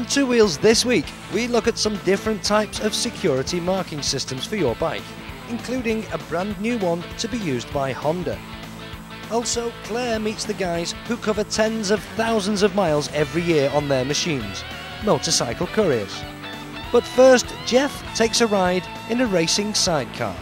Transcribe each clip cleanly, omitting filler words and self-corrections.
Two Wheels this week, we look at some different types of security marking systems for your bike, including a brand new one to be used by Honda. Also, Claire meets the guys who cover tens of thousands of miles every year on their machines, motorcycle couriers. But first, Jeff takes a ride in a racing sidecar.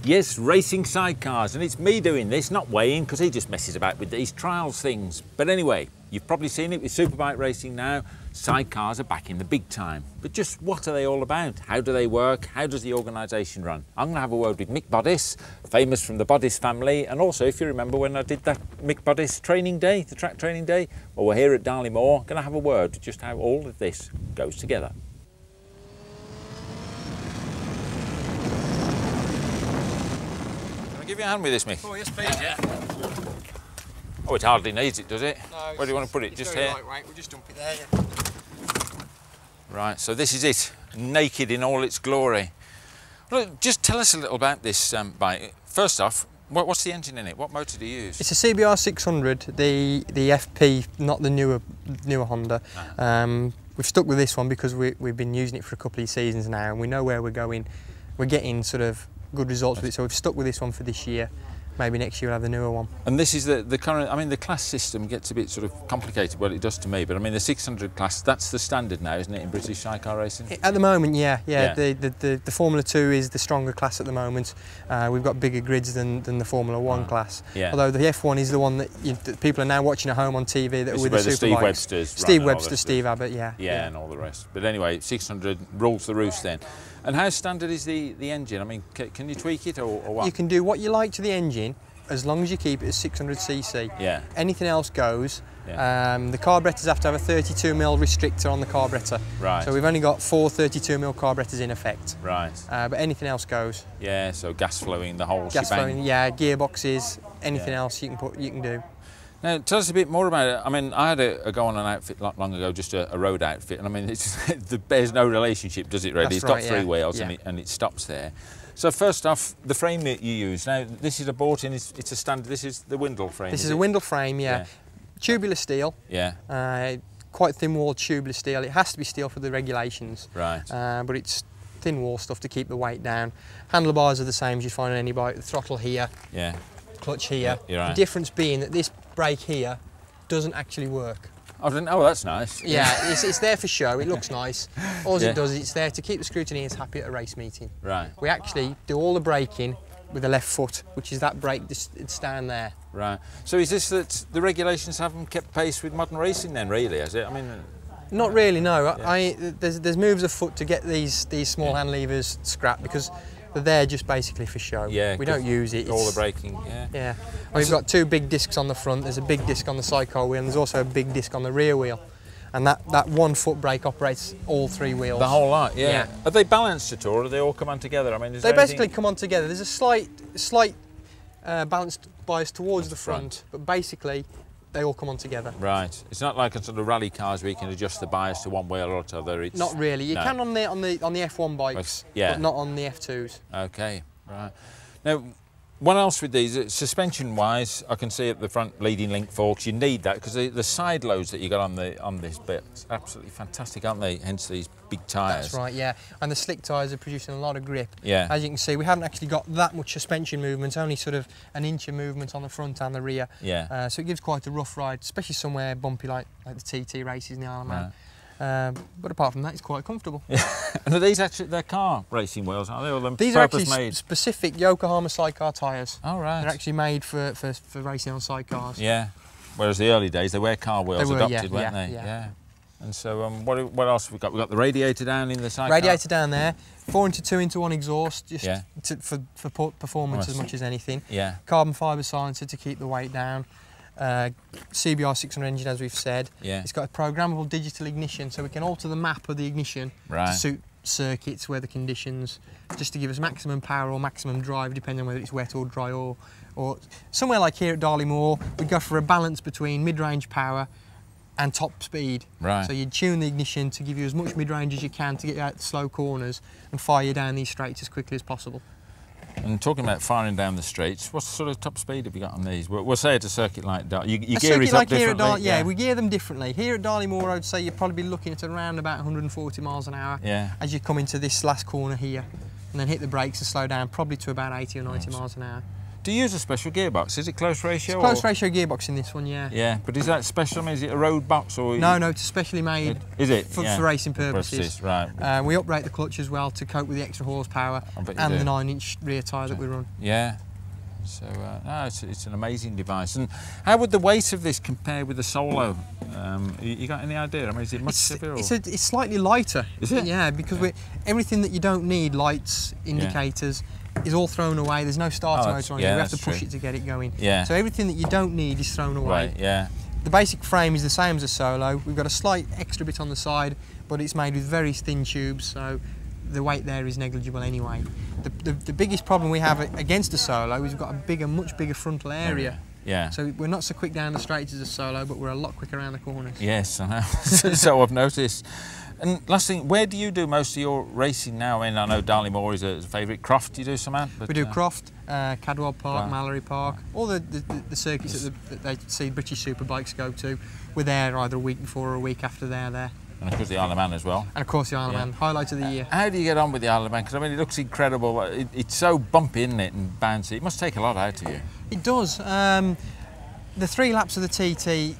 Yes, racing sidecars, and it's me doing this, not Wayne, because he just messes about with these trials things. But anyway, you've probably seen it with superbike racing now. Sidecars are back in the big time. But just what are they all about? How do they work? How does the organisation run? I'm going to have a word with Mick Boddice, famous from the Boddice family, and also, if you remember when I did that Mick Boddice training day, the track training day, well, we're here at Darley Moor, going to have a word just how all of this goes together. Give you a hand with this, Mick. Oh, yes, please. Yeah. Oh, it hardly needs it, does it? No. Where do you want to put it? Just here? Lightweight. We'll just dump it there, yeah. Right, so this is it, naked in all its glory. Well, just tell us a little about this bike. First off, what's the engine in it? What motor do you use? It's a CBR 600, the FP, not the newer Honda. We've stuck with this one because we've been using it for a couple of seasons now, and we know where we're going. We're getting sort of good results with it, so we've stuck with this one for this year. Maybe next year we'll have the newer one. And this is the current, I mean, the class system gets a bit sort of complicated, well, it does to me, but I mean, the 600 class, that's the standard now, isn't it, in British sidecar racing? At the moment, yeah. The Formula 2 is the stronger class at the moment. We've got bigger grids than the Formula 1 class. Yeah. Although the F1 is the one that people are now watching at home on TV that are with the super Steve Webster's. Steve Webster, Steve Abbott, yeah. Yeah, and all the rest. But anyway, 600 rules the roost then. And how standard is the engine? I mean, can you tweak it or what? You can do what you like to the engine, as long as you keep it as 600cc. Yeah. Anything else goes. Yeah. The carburetors have to have a 32mm restrictor on the carburetor. Right. So we've only got 4 32mm carburetors in effect. Right. But anything else goes. Yeah, so gas flowing, the whole gas shebang. Flowing, yeah, gearboxes, anything else you can do. Now, tell us a bit more about it. I mean, I had a go on an outfit not long ago, just a road outfit, and I mean, it bears no relationship, does it really? It's got three wheels and it stops there. So first off, the frame that you use. Now, this is a bought-in, it's a standard, this is the Windle frame, This is a Windle frame, yeah. Tubular steel. Yeah. Quite thin-walled tubular steel. It has to be steel for the regulations. Right. But it's thin-wall stuff to keep the weight down. Handlebars are the same as you find on any bike. The throttle here. Yeah. Clutch here. Yeah, right. The difference being that this brake here doesn't actually work. Oh, that's nice. Yeah, it's there for show, it looks nice. All it does is it's there to keep the scrutineers happy at a race meeting. Right. We actually do all the braking with the left foot, which is that brake it's down there. Right. So is this that the regulations haven't kept pace with modern racing then, really, has it? I mean... Not really, no. Yeah. There's moves afoot to get these small hand levers scrapped because they're there just basically for show. Yeah, we don't use it. All the braking, Yeah. We've got 2 big discs on the front, there's a big disc on the sidecar wheel, and there's also a big disc on the rear wheel. And that 1 foot brake operates all 3 wheels. The whole lot, yeah. Are they balanced at all, or do they all come on together? I mean, they basically come on together. There's a slight balanced bias towards the front, but basically they all come on together. Right. It's not like a sort of rally cars where you can adjust the bias to one wheel or the other. It's not really. You can on the F1 bikes, but not on the F2s. Okay. Right. Now, what else with these? Suspension-wise, I can see at the front leading link forks. You need that because the side loads that you got on this bit, it's absolutely fantastic, aren't they? Hence these big tyres. That's right, yeah. And the slick tyres are producing a lot of grip. Yeah. As you can see, we haven't actually got that much suspension movement, only sort of an inch of movement on the front and the rear. Yeah. So it gives quite a rough ride, especially somewhere bumpy like the TT races in the Isle of Man. But apart from that, it's quite comfortable. Yeah. And are these actually, they're car racing wheels, aren't they? Or these are actually specific Yokohama sidecar tyres. Oh, right. They're actually made for racing on sidecars. Yeah. Whereas the early days, they were car wheels adopted, weren't they? Yeah. And so what else have we got? We've got the radiator down in the sidecar. Radiator down there, 4-2-1 exhaust, just for performance as much as anything. Yeah. Carbon fibre silencer to keep the weight down. CBR 600 engine, as we've said. Yeah. It's got a programmable digital ignition, so we can alter the map of the ignition to suit circuits, weather conditions, just to give us maximum power or maximum drive, depending on whether it's wet or dry or somewhere like here at Darley Moor, we go for a balance between mid-range power and top speed. Right. So you tune the ignition to give you as much mid-range as you can to get you out the slow corners and fire you down these straights as quickly as possible. And talking about firing down the streets, what sort of top speed have you got on these? We'll say at a circuit like Darley. You gear it up differently? Yeah, we gear them differently. Here at Darley Moor, I'd say you'd probably be looking at around about 140 miles an hour as you come into this last corner here, and then hit the brakes and slow down probably to about 80 or 90 miles an hour. Do you use a special gearbox? Is it close ratio? It's close ratio gearbox in this one, yeah. Yeah, but is that special? I mean, is it a road box or? No, it's specially made. Is it? For racing purposes. Right. We uprate the clutch as well to cope with the extra horsepower and the 9-inch rear tyre that we run. Yeah. So no, it's an amazing device. And how would the weight of this compare with the Solo? You got any idea? I mean, is it much heavier? It's slightly lighter. Is it? Yeah, because everything that you don't need, lights, indicators, is all thrown away. There's no starter motor on it. You have to push it to get it going. Yeah. So everything that you don't need is thrown away. Right, yeah. The basic frame is the same as a Solo. We've got a slight extra bit on the side, but it's made with very thin tubes, so the weight there is negligible anyway. The biggest problem we have against a Solo is we've got a much bigger frontal area. Yeah. So we're not so quick down the straights as a Solo, but we're a lot quicker around the corners. Yes, I know. So I've noticed. And last thing, where do you do most of your racing now? I mean, I know Darley Moor is a favourite. Croft, do you do some at? We do Croft, Cadwell Park, Mallory Park, all the circuits that they see British Superbikes go to. We're there either a week before or a week after they're there. And of course the Isle of Man as well. And of course the Isle of Man, highlight of the year. How do you get on with the Isle of Man? Because I mean, it looks incredible. It's so bumpy, isn't it, and bouncy. It must take a lot out of you. It does. The 3 laps of the TT,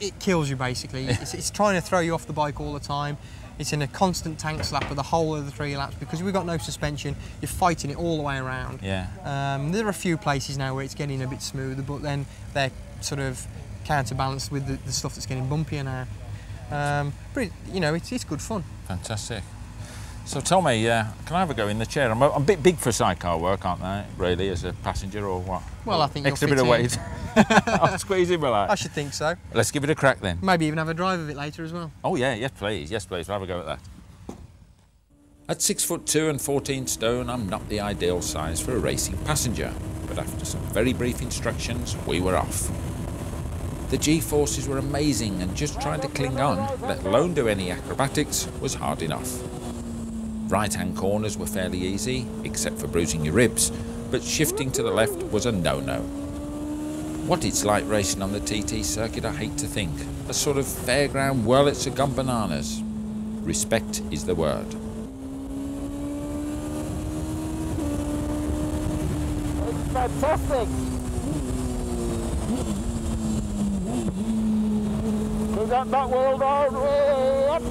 it kills you basically. It's trying to throw you off the bike all the time. It's in a constant tank slap of the whole of the 3 laps because we've got no suspension. You're fighting it all the way around. Yeah. There are a few places now where it's getting a bit smoother, but then they're sort of counterbalanced with the stuff that's getting bumpier now. But it's good fun. Fantastic. So tell me, can I have a go in the chair? I'm a bit big for sidecar work, aren't I? Really, as a passenger or what? Well, I think extra you'll bit of weight. I'll squeeze in, will I? I should think so. Let's give it a crack then. Maybe even have a drive of it later as well. Oh yeah, yes please, we'll have a go at that. At 6'2" and 14 stone, I'm not the ideal size for a racing passenger, but after some very brief instructions, we were off. The G-forces were amazing, and just trying to cling on, let alone do any acrobatics, was hard enough. Right-hand corners were fairly easy, except for bruising your ribs, but shifting to the left was a no-no. What it's like racing on the TT circuit, I hate to think. A sort of fairground whirlets of gone bananas. Respect is the word. It's fantastic! We got that world all the way up!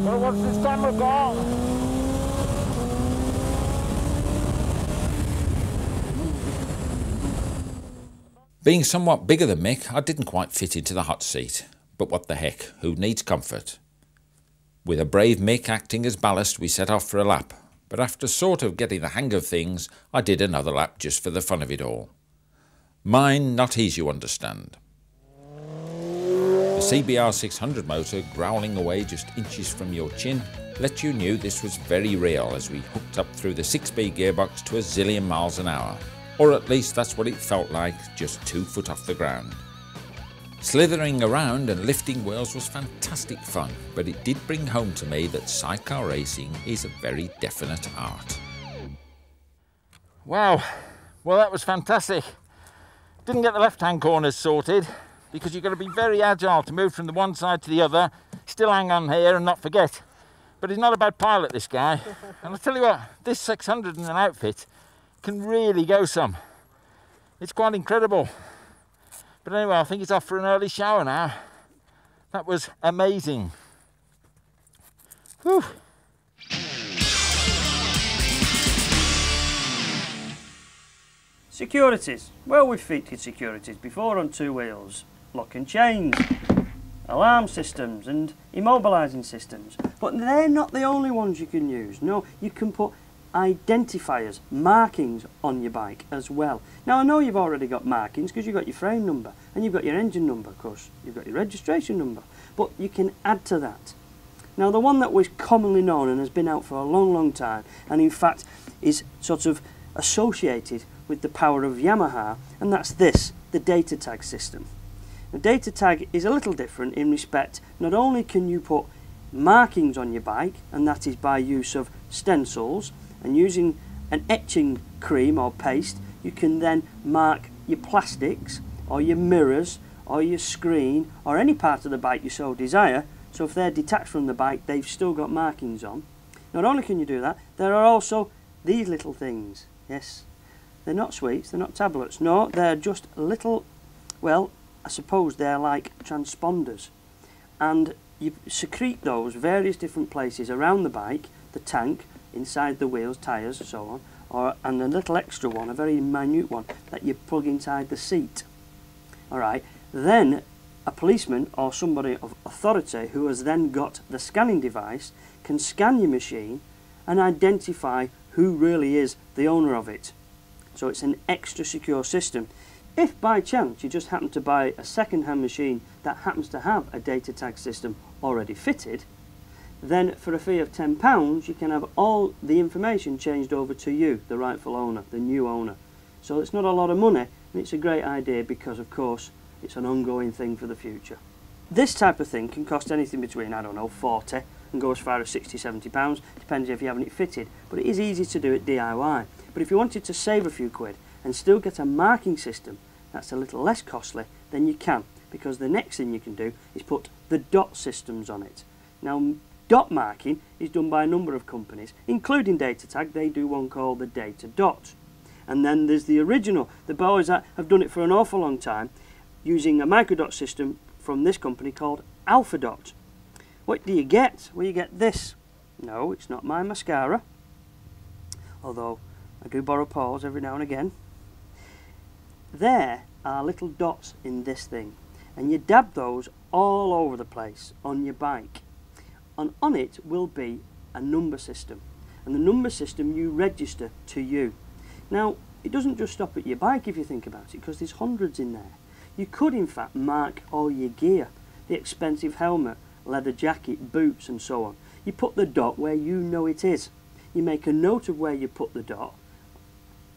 Well, what's this camera gone? Being somewhat bigger than Mick, I didn't quite fit into the hot seat. But what the heck, who needs comfort? With a brave Mick acting as ballast, we set off for a lap. But after sort of getting the hang of things, I did another lap just for the fun of it all. Mine, not his, you understand. The CBR 600 motor, growling away just inches from your chin, let you know this was very real as we hooked up through the 6-speed gearbox to a zillion miles an hour. Or at least that's what it felt like, just 2 foot off the ground. Slithering around and lifting wheels was fantastic fun, but it did bring home to me that sidecar racing is a very definite art. Wow, well that was fantastic. Didn't get the left-hand corners sorted because you've got to be very agile to move from the one side to the other, still hang on here and not forget. But he's not a bad pilot, this guy. And I'll tell you what, this 600 in an outfit can really go some. It's quite incredible. But anyway, I think he's off for an early shower now. That was amazing. Whew. Securities. Well, we've featured Securities before on 2 wheels. Lock and chains, alarm systems and immobilising systems. But they're not the only ones you can use. No, you can put identifiers, markings on your bike as well. Now I know you've already got markings because you've got your frame number and you've got your engine number, of course, you've got your registration number, but you can add to that. Now the one that was commonly known and has been out for a long time and in fact is sort of associated with the power of Yamaha, and that's this, the data tag system. The data tag is a little different in respect, not only can you put markings on your bike, and that is by use of stencils, and using an etching cream or paste, you can then mark your plastics or your mirrors or your screen or any part of the bike you so desire, so if they're detached from the bike they've still got markings on. Not only can you do that, there are also these little things. Yes, they're not sweets, they're not tablets, no, they're just little, well, I suppose they're like transponders, and you secrete those various different places around the bike, the tank, inside the wheels, tyres and so on, and a little extra one, a very minute one, that you plug inside the seat. Alright, then a policeman or somebody of authority who has then got the scanning device can scan your machine and identify who really is the owner of it. So it's an extra secure system. If by chance you just happen to buy a second-hand machine that happens to have a data tag system already fitted, then for a fee of £10 you can have all the information changed over to you, the rightful owner, the new owner. So it's not a lot of money, and it's a great idea because of course it's an ongoing thing for the future. This type of thing can cost anything between, I don't know, 40 and go as far as £60–70, depending if you haven't it fitted, but it is easy to do it DIY. But if you wanted to save a few quid and still get a marking system that's a little less costly, then you can, because the next thing you can do is put the dot systems on it. Now, dot marking is done by a number of companies, including Data Tag. They do one called the Data Dot. And then there's the original, the boys that have done it for an awful long time, using a microdot system from this company called Alpha Dot. What do you get? Well, you get this. No, it's not my mascara, although I do borrow Paul's every now and again. There are little dots in this thing, and you dab those all over the place on your bike, and on it will be a number system, and the number system you register to you. Now, it doesn't just stop at your bike if you think about it, because there's hundreds in there. You could in fact mark all your gear, the expensive helmet, leather jacket, boots and so on. You put the dot where you know it is. You make a note of where you put the dot,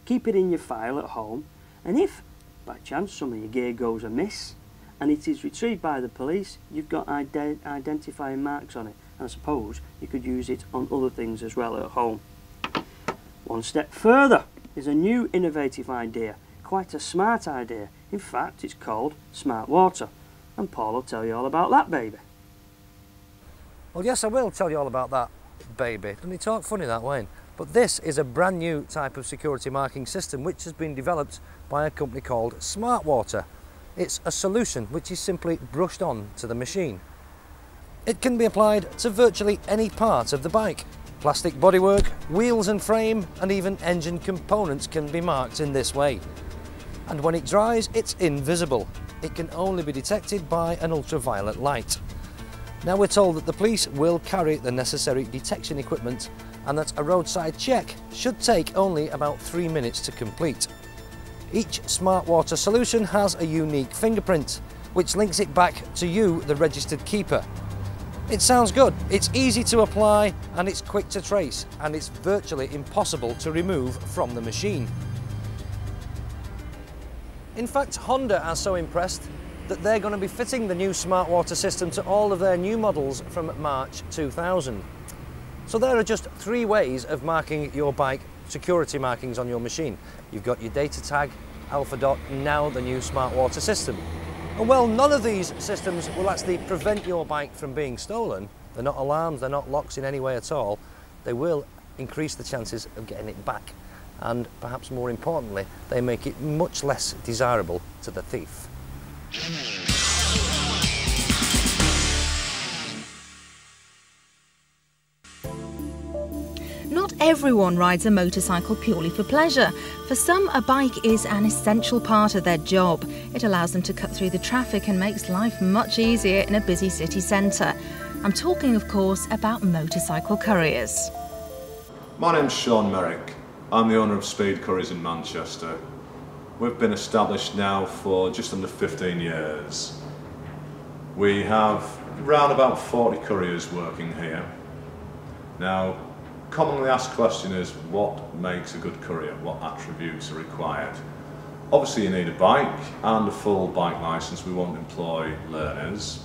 keep it in your file at home, and if by chance some of your gear goes amiss and it is retrieved by the police, you've got identifying marks on it, and I suppose you could use it on other things as well at home. One step further is a new innovative idea, quite a smart idea. In fact, it's called Smart Water, and Paul will tell you all about that baby. Well, yes, I will tell you all about that baby. Doesn't he talk funny, that Wayne? But this is a brand new type of security marking system which has been developed by a company called Smart Water. It's a solution which is simply brushed on to the machine. It can be applied to virtually any part of the bike. Plastic bodywork, wheels and frame, and even engine components can be marked in this way. And when it dries, it's invisible. It can only be detected by an ultraviolet light. Now we're told that the police will carry the necessary detection equipment and that a roadside check should take only about 3 minutes to complete. Each Smart Water solution has a unique fingerprint, which links it back to you, the registered keeper. It sounds good, it's easy to apply and it's quick to trace, and it's virtually impossible to remove from the machine. In fact, Honda are so impressed that they're going to be fitting the new Smart Water system to all of their new models from March 2000. So there are just 3 ways of marking your bike, security markings on your machine. You've got your data tag, Alpha Dot, and now the new Smart Water system. And well, none of these systems will actually prevent your bike from being stolen. They're not alarms, they're not locks in any way at all. They will increase the chances of getting it back. And perhaps more importantly, they make it much less desirable to the thief. Not everyone rides a motorcycle purely for pleasure. For some, a bike is an essential part of their job. It allows them to cut through the traffic and makes life much easier in a busy city centre. I'm talking, of course, about motorcycle couriers. My name's Shaun Merrick. I'm the owner of Speed Couriers in Manchester. We've been established now for just under 15 years. We have around about 40 couriers working here. Now, commonly asked question is, what makes a good courier? What attributes are required? Obviously you need a bike and a full bike licence. We won't employ learners.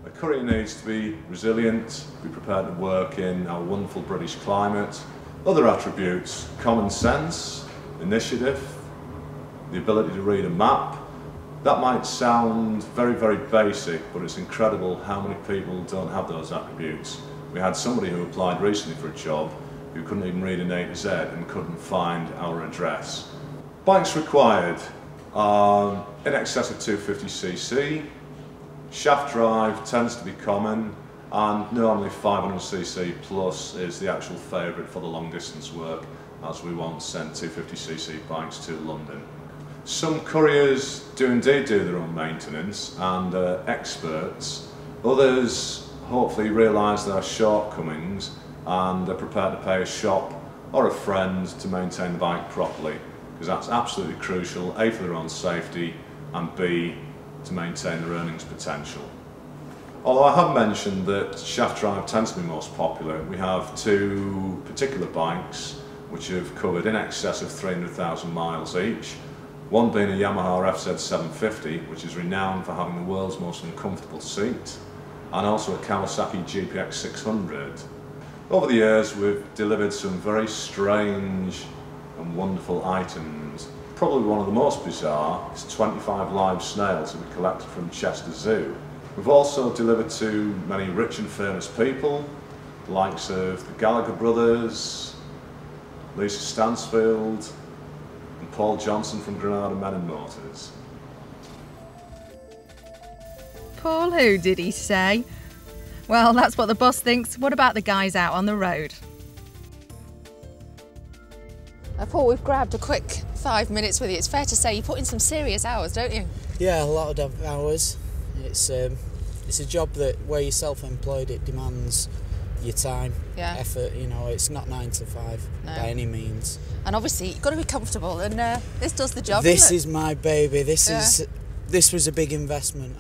A courier needs to be resilient, be prepared to work in our wonderful British climate. Other attributes: common sense, initiative, the ability to read a map. That might sound very, very basic, but it's incredible how many people don't have those attributes. We had somebody who applied recently for a job who couldn't even read an A to Z and couldn't find our address. Bikes required are in excess of 250cc. Shaft drive tends to be common, and normally 500cc plus is the actual favourite for the long distance work, as we won't send 250cc bikes to London. Some couriers do indeed do their own maintenance and are experts. Others hopefully realise their shortcomings and are prepared to pay a shop or a friend to maintain the bike properly, because that's absolutely crucial, A, for their own safety, and B, to maintain their earnings potential. Although I have mentioned that shaft drive tends to be most popular, we have two particular bikes which have covered in excess of 300,000 miles each. One being a Yamaha FZ750, which is renowned for having the world's most uncomfortable seat, and also a Kawasaki GPX 600. Over the years we've delivered some very strange and wonderful items. Probably one of the most bizarre is 25 live snails that we collected from Chester Zoo. We've also delivered to many rich and famous people, the likes of the Gallagher brothers, Lisa Stansfield, and Paul Johnston from Granada Men and Motors. Paul who, did he say? Well, that's what the boss thinks. What about the guys out on the road? Paul, we've grabbed a quick 5 minutes with you. It's fair to say you put in some serious hours, don't you? Yeah, a lot of hours. It's a job that where you're self-employed, it demands your time, effort. You know, it's not 9 to 5 by any means. And obviously you've got to be comfortable, and this does the job. This doesn't it? is my baby. This was a big investment.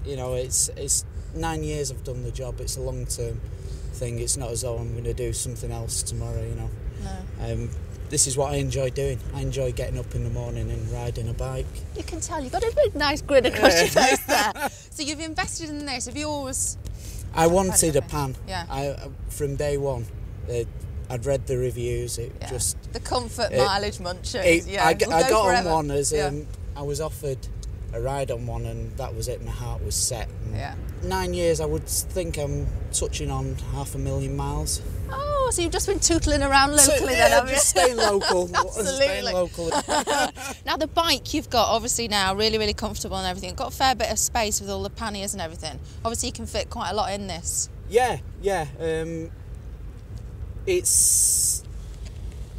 You know, it's 9 years I've done the job. It's a long-term thing. It's not as though I'm going to do something else tomorrow. You know. No. This is what I enjoy doing. I enjoy getting up in the morning and riding a bike. You can tell you've got a big nice grin across your face there. So you've invested in this. Have you always? I wanted a pan. Yeah. From day one. I'd read the reviews. Just the comfort mileage muncher. I got on one as I was offered a ride on one, and that was it. My heart was set. And 9 years, I would think I'm touching on 500,000 miles. Oh, so you've just been tootling around locally then, have you? Just staying local. Absolutely. Staying local. Now the bike you've got, obviously now, really, really comfortable and everything. Got a fair bit of space with all the panniers and everything. Obviously you can fit quite a lot in this. Yeah. It's...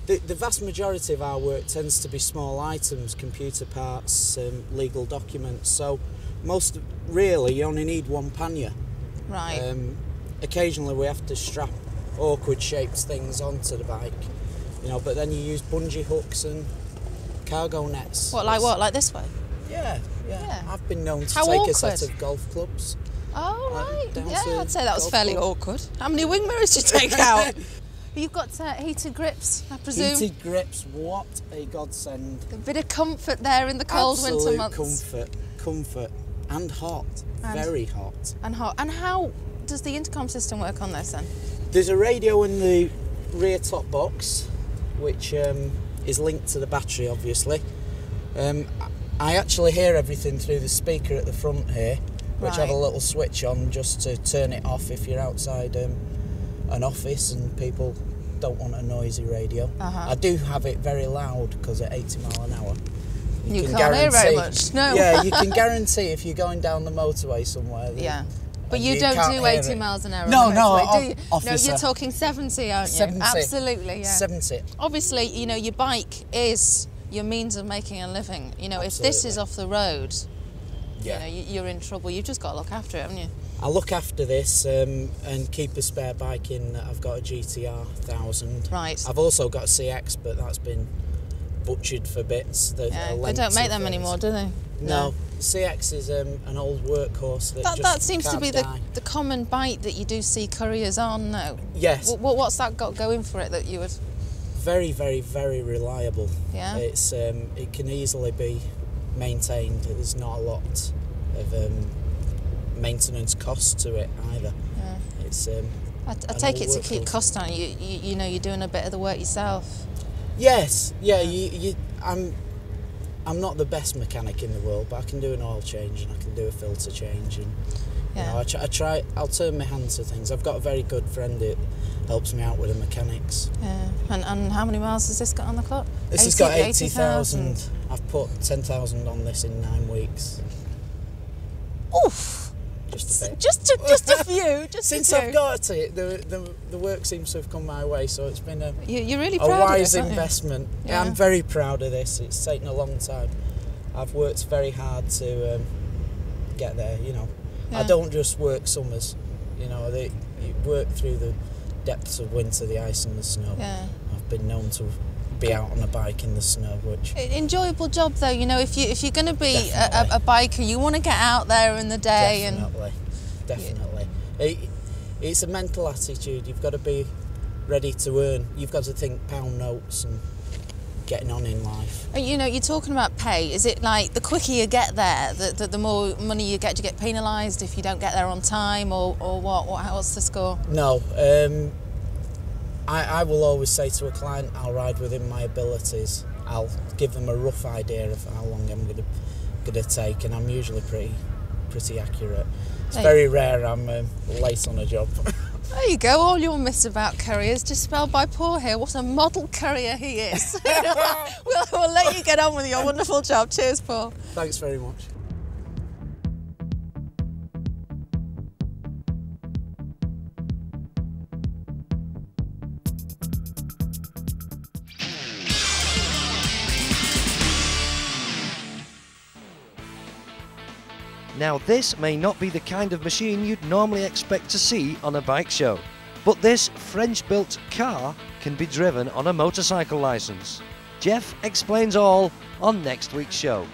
The vast majority of our work tends to be small items, computer parts, legal documents. So really you only need one pannier. Right. Occasionally we have to strap awkward shaped things onto the bike, you know, but then you use bungee hooks and cargo nets. Like this way? Yeah. I've been known to How take awkward? a set of golf clubs. Oh, right. Yeah, I'd say that was fairly awkward. How many wing mirrors did you take out? You've got heated grips, I presume? Heated grips, what a godsend. A bit of comfort there in the cold winter months. Comfort. And hot, very hot. And hot. And how does the intercom system work on this then? There's a radio in the rear top box, which is linked to the battery, obviously. I actually hear everything through the speaker at the front here, which I have a little switch on just to turn it off if you're outside an office and people don't want a noisy radio. I do have it very loud because at 80 mile an hour. You can't hear very much, no. Yeah, you can guarantee if you're going down the motorway somewhere. But you don't do 80 miles an hour no, on the motorway, do you? Officer. No, you're talking 70, aren't you? 70. Absolutely, yeah. 70. Obviously, you know, your bike is your means of making a living. You know, if this is off the road, you know, you're in trouble. You've just got to look after it, haven't you? I look after this and keep a spare bike in. I've got a GTR 1000. Right. I've also got a CX, but that's been butchered for bits. They don't make them anymore, do they? No. CX is an old workhorse that seems to be the common bike that you do see couriers on now. Yes. What's that got going for it that you would? very, very, very reliable. Yeah. It's it can easily be maintained. There's not a lot of maintenance cost to it either. Yeah. It's I take it to keep cost down. You know, you're doing a bit of the work yourself. Yes, yeah. I'm not the best mechanic in the world, but I can do an oil change and I can do a filter change, and you know, I try. I'll turn my hand to things. I've got a very good friend that helps me out with the mechanics. Yeah. And how many miles has this got on the clock? This has got 80,000. I've put 10,000 on this in 9 weeks. Oof. Just a bit. Just a few. Since I've got it, the work seems to have come my way, so it's been you're really proud wise of this, investment. Yeah. Yeah, I'm very proud of this. It's taken a long time. I've worked very hard to get there. You know, I don't just work summers. You know, you work through the depths of winter, the ice and the snow. Yeah. I've been known to be out on a bike in the snow, which enjoyable job though. You know, if you're going to be a biker, you want to get out there in the day. Definitely. It's a mental attitude. You've got to be ready to earn. You've got to think pound notes and getting on in life. And you know, you're talking about pay. Is it like the quicker you get there, the more money you get? Do you get penalised if you don't get there on time, or what? What's the score? No. I will always say to a client, I'll ride within my abilities. I'll give them a rough idea of how long I'm going to take, and I'm usually pretty accurate. It's very rare I'm late on a job. There you go, all you'll miss about couriers, just spelled by Paul here. What a model courier he is. we'll let you get on with your wonderful job. Cheers, Paul. Thanks very much. Now this may not be the kind of machine you'd normally expect to see on a bike show, but this French-built car can be driven on a motorcycle licence. Jeff explains all on next week's show.